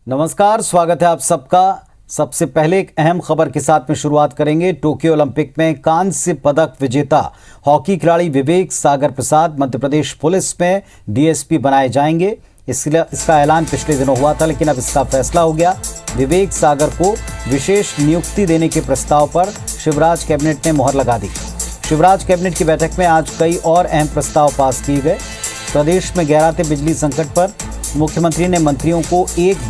नमस्कार, स्वागत है आप सबका। सबसे पहले एक अहम खबर के साथ में शुरुआत करेंगे। टोक्यो ओलंपिक में कांस्य पदक विजेता हॉकी खिलाड़ी विवेक सागर प्रसाद मध्य प्रदेश पुलिस में डीएसपी बनाए जाएंगे। इसका ऐलान पिछले दिनों हुआ था, लेकिन अब इसका फैसला हो गया। विवेक सागर को विशेष नियुक्ति देने के प्रस्ताव पर शिवराज कैबिनेट ने मोहर लगा दी। शिवराज कैबिनेट की बैठक में आज कई और अहम प्रस्ताव पास किए गए। प्रदेश में गहराते बिजली संकट पर मुख्यमंत्री ने मंत्रियों को एक एक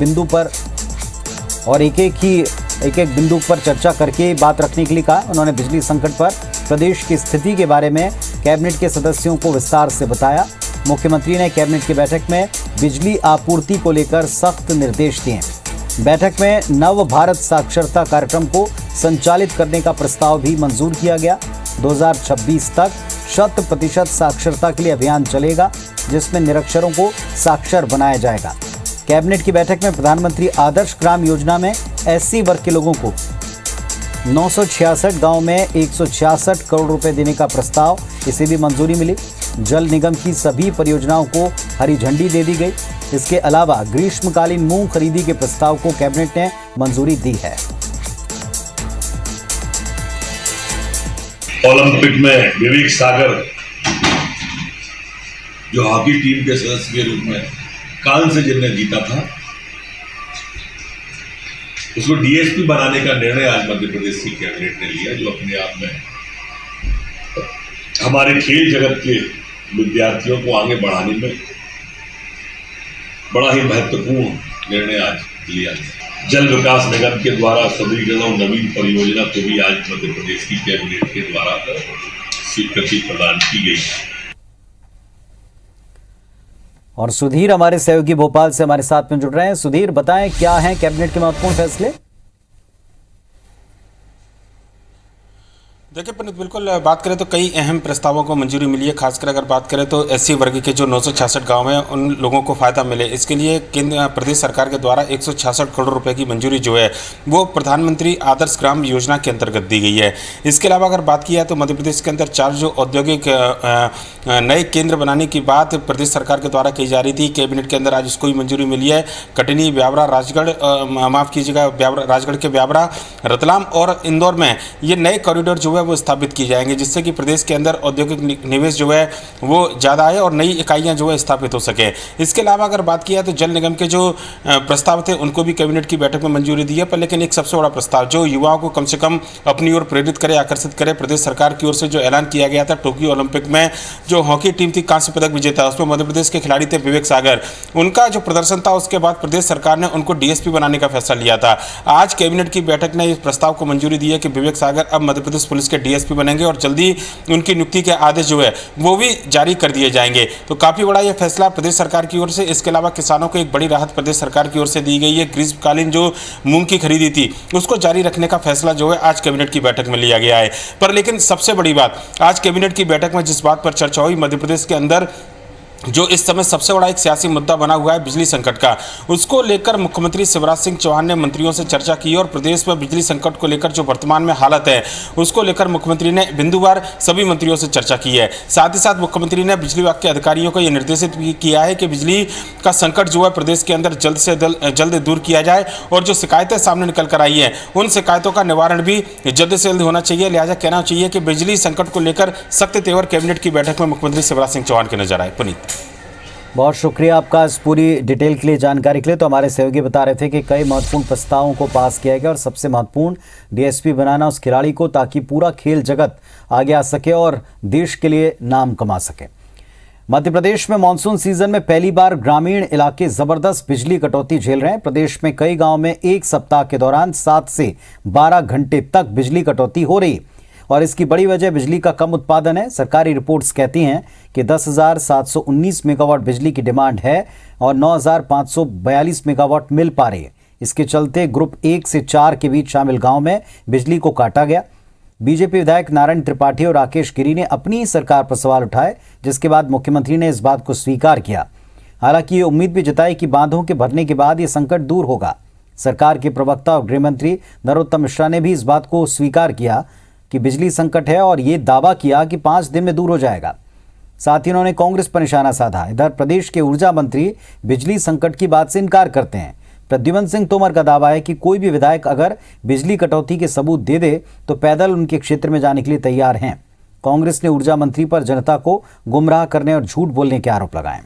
बिंदु पर चर्चा करके बात रखने के लिए कहा। उन्होंने बिजली संकट पर प्रदेश की स्थिति के बारे में कैबिनेट के सदस्यों को विस्तार से बताया। मुख्यमंत्री ने कैबिनेट की बैठक में बिजली आपूर्ति को लेकर सख्त निर्देश दिए। बैठक में नव भारत साक्षरता कार्यक्रम को संचालित करने का प्रस्ताव भी मंजूर किया गया। 2026 तक 100% साक्षरता के लिए अभियान चलेगा, जिसमें निरक्षरों को साक्षर बनाया जाएगा। कैबिनेट की बैठक में प्रधानमंत्री आदर्श ग्राम योजना में एससी वर्ग के लोगों को 966 गांव में 166 करोड़ रुपए देने का प्रस्ताव, इसे भी मंजूरी मिली। जल निगम की सभी परियोजनाओं को हरी झंडी दे दी गई। इसके अलावा ग्रीष्मकालीन मूंग खरीदी के प्रस्ताव को कैबिनेट ने मंजूरी दी है। ओलंपिक में विवेक सागर जो हॉकी टीम के सदस्य के रूप में कांस्य जिन्हें जीता था, उसको डीएसपी बनाने का निर्णय आज मध्य प्रदेश की कैबिनेट ने लिया, जो अपने आप में हमारे खेल जगत के विद्यार्थियों को आगे बढ़ाने में बड़ा ही महत्वपूर्ण निर्णय आज लिया। जल विकास निगम के द्वारा सुदृढ़ीकरण और नवीन परियोजना को भी आज मध्य प्रदेश की कैबिनेट के द्वारा स्वीकृति प्रदान की गई। और सुधीर हमारे सहयोगी भोपाल से हमारे साथ में जुड़ रहे हैं। सुधीर, बताएं क्या हैं कैबिनेट के महत्वपूर्ण फैसले? देखिए पंडित, बिल्कुल बात करें तो कई अहम प्रस्तावों को मंजूरी मिली है। खासकर अगर बात करें तो एससी वर्ग के जो 966 गांव हैं, उन लोगों को फायदा मिले, इसके लिए केंद्र प्रदेश सरकार के द्वारा 166 करोड़ रुपए की मंजूरी जो है वो प्रधानमंत्री आदर्श ग्राम योजना के अंतर्गत दी गई है। इसके अलावा अगर बात की जाए तो मध्य प्रदेश के अंदर 4 जो औद्योगिक नए केंद्र बनाने की बात प्रदेश सरकार के द्वारा की जा रही थी, कैबिनेट के अंदर आज उसको भी मंजूरी मिली है। कटनी, ब्यावरा, राजगढ़, माफ़ कीजिएगा, राजगढ़ के ब्यावरा, रतलाम और इंदौर में ये नए कॉरिडोर जो है वो स्थापित किए जाएंगे, जिससे कि प्रदेश के अंदर औद्योगिक निवेश जो है वो ज़्यादा आए और नई इकाइयां जो है स्थापित हो सके। इसके अलावा अगर बात किया तो जल निगम के जो प्रस्ताव थे उनको भी कैबिनेट की बैठक में मंजूरी दी है। पर लेकिन एक सबसे बड़ा प्रस्ताव जो युवाओं को कम से कम अपनी ओर प्रेरित करे, आकर्षित करे, प्रदेश सरकार की ओर से जो ऐलान किया गया था टोक्यो ओलंपिक में जो हॉकी टीम थी कांस्य पदक विजेता, उसमें मध्य प्रदेश के खिलाड़ी थे विवेक सागर, उनका जो प्रदर्शन था उसके बाद प्रदेश सरकार ने उनको डीएसपी बनाने का फैसला लिया था। आज कैबिनेट की बैठक ने इस प्रस्ताव को मंजूरी दी है कि विवेक सागर अब मध्य प्रदेश पुलिस के डीएसपी बनेंगे और जल्दी उनकी नियुक्ति के आदेश जो है वो भी जारी कर दिए जाएंगे। तो काफी बड़ा यह फैसला प्रदेश सरकार की ओर से। इसके अलावा किसानों को एक बड़ी राहत प्रदेश सरकार की ओर से दी गई है। ग्रीष्मकालीन जो मूंग की खरीदी थी उसको जारी रखने का फैसला जो है आज कैबिनेट की बैठक में लिया गया है। पर लेकिन सबसे बड़ी बात आज कैबिनेट की बैठक में जिस बात पर चर्चा हुई, मध्य प्रदेश के अंदर जो इस समय सबसे बड़ा एक सियासी मुद्दा बना हुआ है बिजली संकट का, उसको लेकर मुख्यमंत्री शिवराज सिंह चौहान ने मंत्रियों से चर्चा की और प्रदेश में बिजली संकट को लेकर जो वर्तमान में हालत है उसको लेकर मुख्यमंत्री ने बिंदुवार सभी मंत्रियों से चर्चा की है। साथ ही साथ मुख्यमंत्री ने बिजली विभाग के अधिकारियों को यह निर्देशित भी किया है कि बिजली का संकट जो है प्रदेश के अंदर जल्द से जल्द दूर किया जाए और जो शिकायतें सामने निकल कर आई हैं उन शिकायतों का निवारण भी जल्द से जल्द होना चाहिए। लिहाजा कहना चाहिए कि बिजली संकट को लेकर सख्त तेवर कैबिनेट की बैठक में मुख्यमंत्री शिवराज सिंह चौहान के नजर आए। पुनीत, बहुत शुक्रिया आपका इस पूरी डिटेल के लिए, जानकारी के लिए। तो हमारे सहयोगी बता रहे थे कि कई महत्वपूर्ण प्रस्तावों को पास किया गया और सबसे महत्वपूर्ण डीएसपी बनाना उस खिलाड़ी को, ताकि पूरा खेल जगत आगे आ सके और देश के लिए नाम कमा सके। मध्य प्रदेश में मानसून सीजन में पहली बार ग्रामीण इलाके जबरदस्त बिजली कटौती झेल रहे हैं। प्रदेश में कई गाँव में एक सप्ताह के दौरान 7 से 12 घंटे तक बिजली कटौती हो रही और इसकी बड़ी वजह बिजली का कम उत्पादन है। सरकारी रिपोर्ट्स कहती हैं कि 10,719 मेगावाट बिजली की डिमांड है और 9,542 मेगावाट मिल पा रही है। इसके चलते ग्रुप 1 से 4 के बीच शामिल गांव में बिजली को काटा गया। बीजेपी विधायक नारायण त्रिपाठी और राकेश गिरी ने अपनी सरकार पर सवाल उठाए, जिसके बाद मुख्यमंत्री ने इस बात को स्वीकार किया। हालांकि ये उम्मीद भी जताई कि बांधों के भरने के बाद ये संकट दूर होगा। सरकार के प्रवक्ता और गृह मंत्री नरोत्तम मिश्रा ने भी इस बात को स्वीकार किया कि बिजली संकट है और ये दावा किया कि 5 दिन में दूर हो जाएगा। साथ ही उन्होंने कांग्रेस पर निशाना साधा। इधर प्रदेश के ऊर्जा मंत्री बिजली संकट की बात से इनकार करते हैं। प्रद्युमन सिंह तोमर का दावा है कि कोई भी विधायक अगर बिजली कटौती के सबूत दे दे तो पैदल उनके क्षेत्र में जाने के लिए तैयार हैं। कांग्रेस ने ऊर्जा मंत्री पर जनता को गुमराह करने और झूठ बोलने के आरोप लगाए।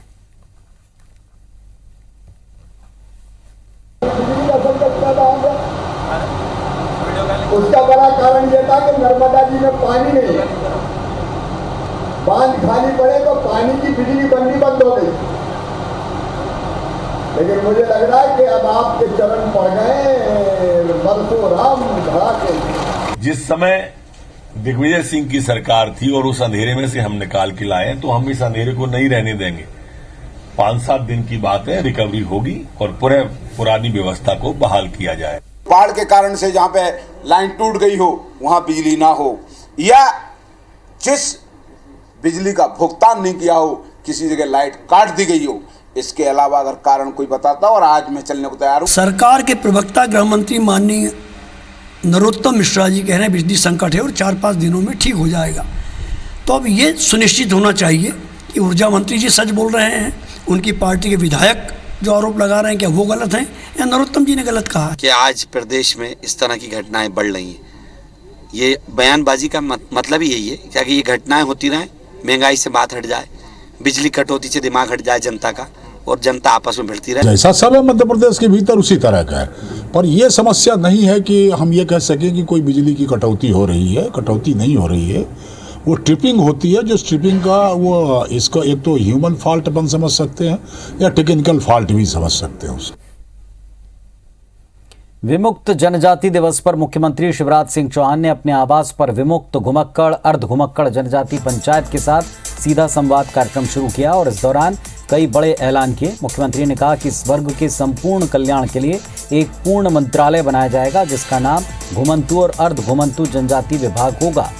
उसका बड़ा कारण यह था कि नर्मदा जी में पानी नहीं है, बांध खाली पड़े तो पानी की बिजली बननी बंद हो गई। लेकिन मुझे लग रहा है कि अब आपके चरण पड़ गए बरसों राम भरा के। जिस समय दिग्विजय सिंह की सरकार थी और उस अंधेरे में से हम निकाल के लाए, तो हम इस अंधेरे को नहीं रहने देंगे। 5-7 दिन की बात है, रिकवरी होगी और पूरे पुरानी व्यवस्था को बहाल किया जाए। बाढ़ के कारण से जहां पे लाइन टूट गई हो वहां बिजली ना हो, या जिस बिजली का भुगतान नहीं किया हो किसी जगह लाइट काट दी गई हो, इसके अलावा अगर कारण कोई बताता और आज मैं चलने को तैयार हूं। सरकार के प्रवक्ता गृह मंत्री माननीय नरोत्तम मिश्रा जी कह रहे हैं बिजली संकट है और 4-5 दिनों में ठीक हो जाएगा। तो अब ये सुनिश्चित होना चाहिए कि ऊर्जा मंत्री जी सच बोल रहे हैं, उनकी पार्टी के विधायक जो आरोप लगा रहे हैं क्या वो गलत हैं या नरोत्तम जी ने गलत कहा कि आज प्रदेश में इस तरह की घटनाएं बढ़ रही हैं। ये बयानबाजी का मतलब ही यही है कि ये घटनाएं होती रहें, महंगाई से बात हट जाए, बिजली कटौती से दिमाग हट जाए जनता का और जनता आपस में भिड़ती रहे। जैसा सब है मध्य प्रदेश के भीतर उसी तरह का है, पर यह समस्या नहीं है कि हम ये कह सकें कि कोई बिजली की कटौती हो रही है। कटौती नहीं हो रही है, वो ट्रिपिंग होती है। जो ट्रिपिंग का वो इसका एक तो ह्यूमन फॉल्ट अपन समझ सकते हैं या टेक्निकल फॉल्ट भी समझ सकते हैं उसे। विमुक्त जनजाति दिवस पर मुख्यमंत्री शिवराज सिंह चौहान ने अपने आवास पर विमुक्त घुमक्कड़ अर्ध घुमक्कड़ जनजाति पंचायत के साथ सीधा संवाद कार्यक्रम शुरू किया और इस दौरान कई बड़े ऐलान किए। मुख्यमंत्री ने कहा कि इस वर्ग के संपूर्ण कल्याण के लिए एक पूर्ण मंत्रालय बनाया जाएगा जिसका नाम घुमंतू और अर्ध घुमंतू जनजाति विभाग होगा।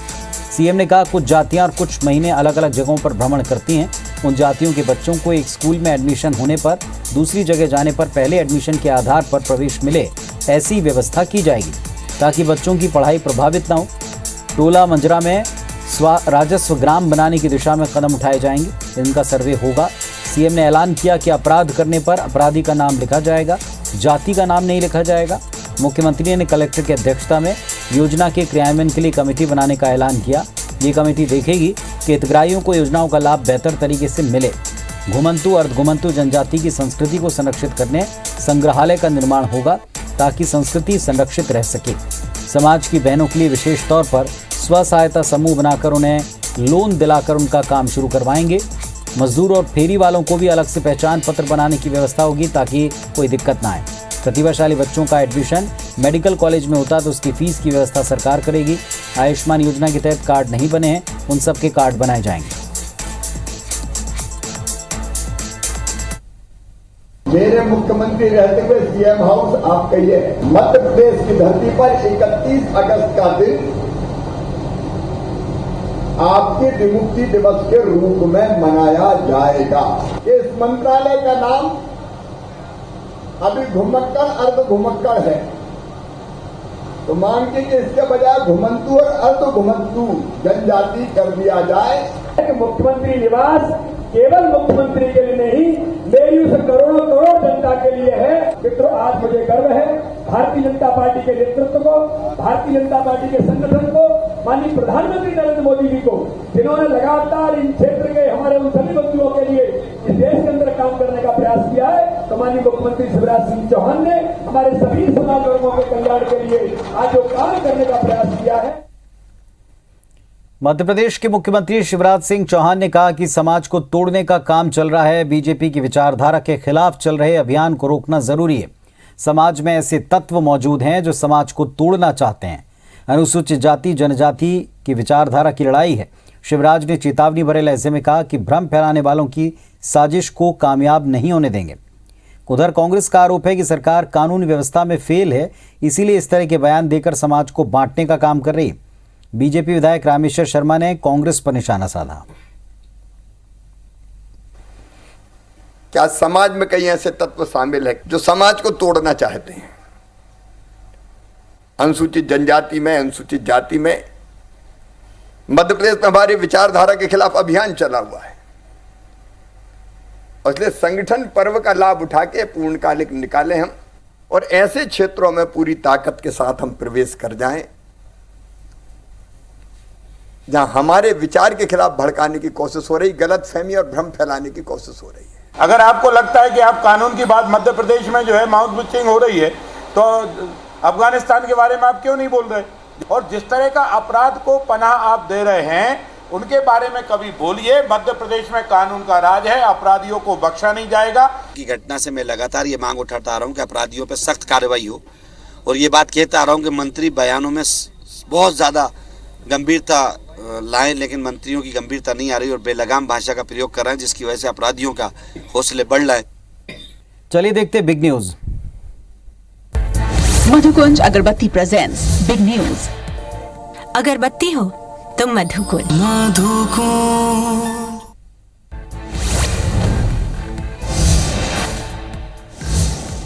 सीएम ने कहा कुछ जातियां और कुछ महीने अलग अलग जगहों पर भ्रमण करती हैं। उन जातियों के बच्चों को एक स्कूल में एडमिशन होने पर दूसरी जगह जाने पर पहले एडमिशन के आधार पर प्रवेश मिले, ऐसी व्यवस्था की जाएगी ताकि बच्चों की पढ़ाई प्रभावित न हो। टोला मंजरा में राजस्व ग्राम बनाने की दिशा में कदम उठाए जाएंगे, इनका सर्वे होगा। सीएम ने ऐलान किया कि अपराध करने पर अपराधी का नाम लिखा जाएगा, जाति का नाम नहीं लिखा जाएगा। मुख्यमंत्री ने कलेक्टर की अध्यक्षता में योजना के क्रियान्वयन के लिए कमेटी बनाने का ऐलान किया। ये कमेटी देखेगी कि हितग्राहियों को योजनाओं का लाभ बेहतर तरीके से मिले। घुमंतू अर्ध घुमंतू जनजाति की संस्कृति को संरक्षित करने संग्रहालय का निर्माण होगा ताकि संस्कृति संरक्षित रह सके। समाज की बहनों के लिए विशेष तौर पर स्व सहायता समूह बनाकर उन्हें लोन दिलाकर उनका काम शुरू करवाएंगे। मजदूर और फेरी वालों को भी अलग से पहचान पत्र बनाने की व्यवस्था होगी ताकि कोई दिक्कत ना आए। प्रतिभाशाली बच्चों का एडमिशन मेडिकल कॉलेज में होता तो उसकी फीस की व्यवस्था सरकार करेगी। आयुष्मान योजना के तहत कार्ड नहीं बने हैं, उन सबके कार्ड बनाए जाएंगे। मेरे मुख्यमंत्री रहते हुए सीएम हाउस आपका ये है। मध्य प्रदेश की धरती पर 31 अगस्त का दिन आपके विमुक्ति दिवस के रूप में मनाया जाएगा। इस मंत्रालय का नाम अभी घुमक्कड़ अर्ध घुमक्कड़ है, तो मांग की कि इसके बजाय घुमंतू और अर्ध घुमंतू जनजाति कर दिया जाए। मुख्यमंत्री निवास केवल मुख्यमंत्री के लिए नहीं, मेरी उस करोड़ों करोड़ जनता के लिए है। मित्रों, आज मुझे गर्व है भारतीय जनता पार्टी के नेतृत्व को, भारतीय जनता पार्टी के संगठन को, माननीय प्रधानमंत्री नरेंद्र मोदी जी को, जिन्होंने लगातार इन क्षेत्र के हमारे उन सभी बच्चों के लिए इस देश के अंदर काम करने का प्रयास किया है। तो माननीय मुख्यमंत्री शिवराज सिंह चौहान ने हमारे सभी समाज वर्गों के कल्याण के लिए आज जो काम करने का प्रयास किया है। मध्य प्रदेश के मुख्यमंत्री शिवराज सिंह चौहान ने कहा कि समाज को तोड़ने का काम चल रहा है। बीजेपी की विचारधारा के खिलाफ चल रहे अभियान को रोकना जरूरी है। समाज में ऐसे तत्व मौजूद हैं जो समाज को तोड़ना चाहते हैं। अनुसूचित जाति जनजाति की विचारधारा की लड़ाई है। शिवराज ने चेतावनी भरे लहजे में कहा कि भ्रम फैलाने वालों की साजिश को कामयाब नहीं होने देंगे। उधर कांग्रेस का आरोप है कि सरकार कानून व्यवस्था में फेल है, इसीलिए इस तरह के बयान देकर समाज को बांटने का काम कर रही है। बीजेपी विधायक रामेश्वर शर्मा ने कांग्रेस पर निशाना साधा। क्या समाज में कई ऐसे तत्व शामिल हैं जो समाज को तोड़ना चाहते हैं? अनुसूचित जनजाति में, अनुसूचित जाति में मध्य प्रदेश में हमारी विचारधारा के खिलाफ अभियान चला हुआ है। इसलिए संगठन पर्व का लाभ उठा के पूर्णकालिक निकाले हम और ऐसे क्षेत्रों में पूरी ताकत के साथ हम प्रवेश कर जाएं जहां हमारे विचार के खिलाफ भड़काने की कोशिश हो रही, गलतफहमी और भ्रम फैलाने की कोशिश हो रही है। अगर आपको लगता है कि आप कानून की बात मध्य प्रदेश में जो है माउथ पिचिंग हो रही है, तो अफगानिस्तान के बारे में आप क्यों नहीं बोल रहे? और जिस तरह का अपराध को पनाह आप दे रहे हैं उनके बारे में कभी बोलिए। मध्य प्रदेश में कानून का राज है, अपराधियों को बख्शा नहीं जाएगा। की घटना से मैं लगातार ये मांग उठाता आ रहा हूँ कि अपराधियों पर सख्त कार्रवाई हो, और ये बात कहता आ रहा हूँ कि मंत्री बयानों में बहुत ज़्यादा गंभीरता लाएं, लेकिन मंत्रियों की गंभीरता नहीं आ रही और बेलगाम भाषा का प्रयोग कर रहे हैं, जिसकी वजह से अपराधियों का हौसले बढ़ रहा है। चलिए देखते बिग न्यूज। मधुकुंज अगरबत्ती प्रेजेंट्स बिग न्यूज। अगरबत्ती हो तो मधुकुंज।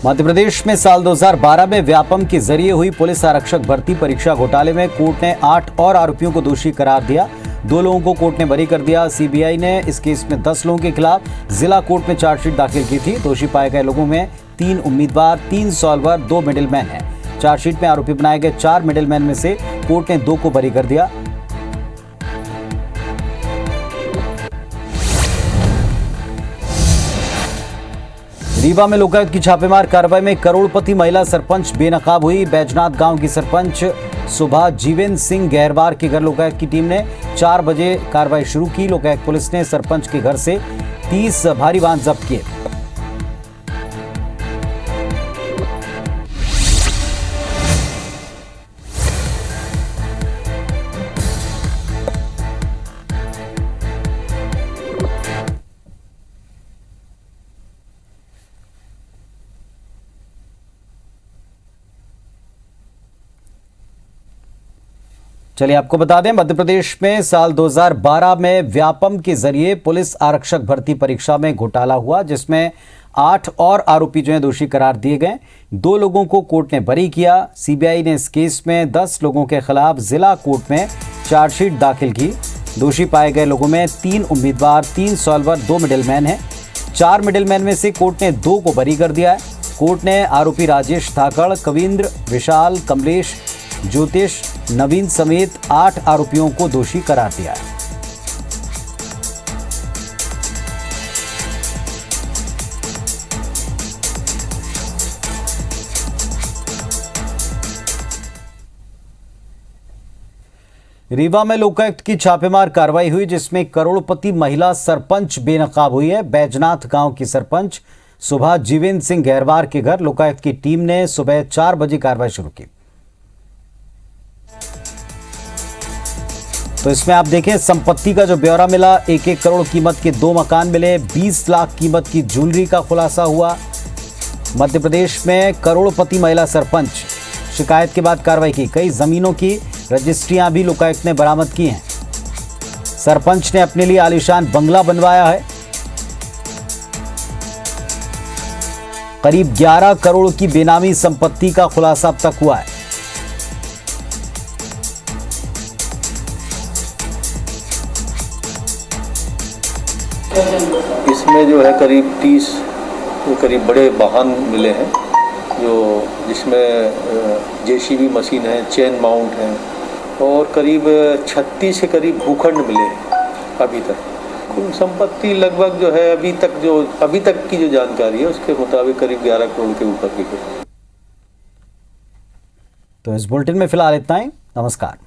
मध्य प्रदेश में साल 2012 में व्यापम के जरिए हुई पुलिस आरक्षक भर्ती परीक्षा घोटाले में कोर्ट ने 8 और आरोपियों को दोषी करार दिया। 2 लोगों को कोर्ट ने बरी कर दिया। सीबीआई ने इस केस में 10 लोगों के खिलाफ जिला कोर्ट में चार्जशीट दाखिल की थी। दोषी पाए गए लोगों में 3 उम्मीदवार, 3 सॉल्वर, 2 मिडिलमैन हैं। चार्जशीट में आरोपी बनाए गए 4 मिडिलमैन में से कोर्ट ने 2 को बरी कर दिया। रीवा में लोकायुक्त की छापेमार कार्रवाई में करोड़पति महिला सरपंच बेनकाब हुई। बैजनाथ गांव की सरपंच सुभा जीवेंद्र सिंह गहरबार के घर लोकायुक्त की टीम ने 4 बजे कार्रवाई शुरू की। लोकायुक्त पुलिस ने सरपंच के घर से 30 भारी वाहन जब्त किए। चलिए आपको बता दें, मध्य प्रदेश में साल 2012 में व्यापम के जरिए पुलिस आरक्षक भर्ती परीक्षा में घोटाला हुआ, जिसमें 8 और आरोपी जो हैं दोषी करार दिए गए। 2 लोगों को कोर्ट ने बरी किया। सीबीआई ने इस केस में 10 लोगों के खिलाफ जिला कोर्ट में चार्जशीट दाखिल की। दोषी पाए गए लोगों में 3 उम्मीदवार, 3 सॉल्वर, 2 मिडिलमैन हैं। 4 मिडिलमैन में से कोर्ट ने 2 को बरी कर दिया है। कोर्ट ने आरोपी राजेश धाकड़, कविंद्र, विशाल, कमलेश, ज्योतिष, नवीन समेत 8 आरोपियों को दोषी करार दिया है। रीवा में लोकायुक्त की छापेमार कार्रवाई हुई, जिसमें करोड़पति महिला सरपंच बेनकाब हुई है। बैजनाथ गांव की सरपंच सुभा जीवेंद्र सिंह गहरबार के घर लोकायुक्त की टीम ने सुबह 4 बजे कार्रवाई शुरू की। तो इसमें आप देखें, संपत्ति का जो ब्यौरा मिला, 1-1 करोड़ कीमत के 2 मकान मिले, 20 लाख कीमत की ज्वेलरी का खुलासा हुआ। मध्य प्रदेश में करोड़पति महिला सरपंच, शिकायत के बाद कार्रवाई की। कई जमीनों की रजिस्ट्रियां भी लोकायुक्त ने बरामद की हैं। सरपंच ने अपने लिए आलीशान बंगला बनवाया है। करीब 11 करोड़ की बेनामी संपत्ति का खुलासा अब तक हुआ है। इसमें जो है करीब 30 करीब बड़े वाहन मिले हैं, जो जिसमें जेसीबी मशीन है, चेन माउंट है, और करीब 36 के करीब भूखंड मिले हैं अभी तक। कुल संपत्ति लगभग जो है अभी तक की जो जानकारी है उसके मुताबिक करीब 11 करोड़ के ऊपर की है। तो इस बुलेटिन में फिलहाल इतना ही। नमस्कार।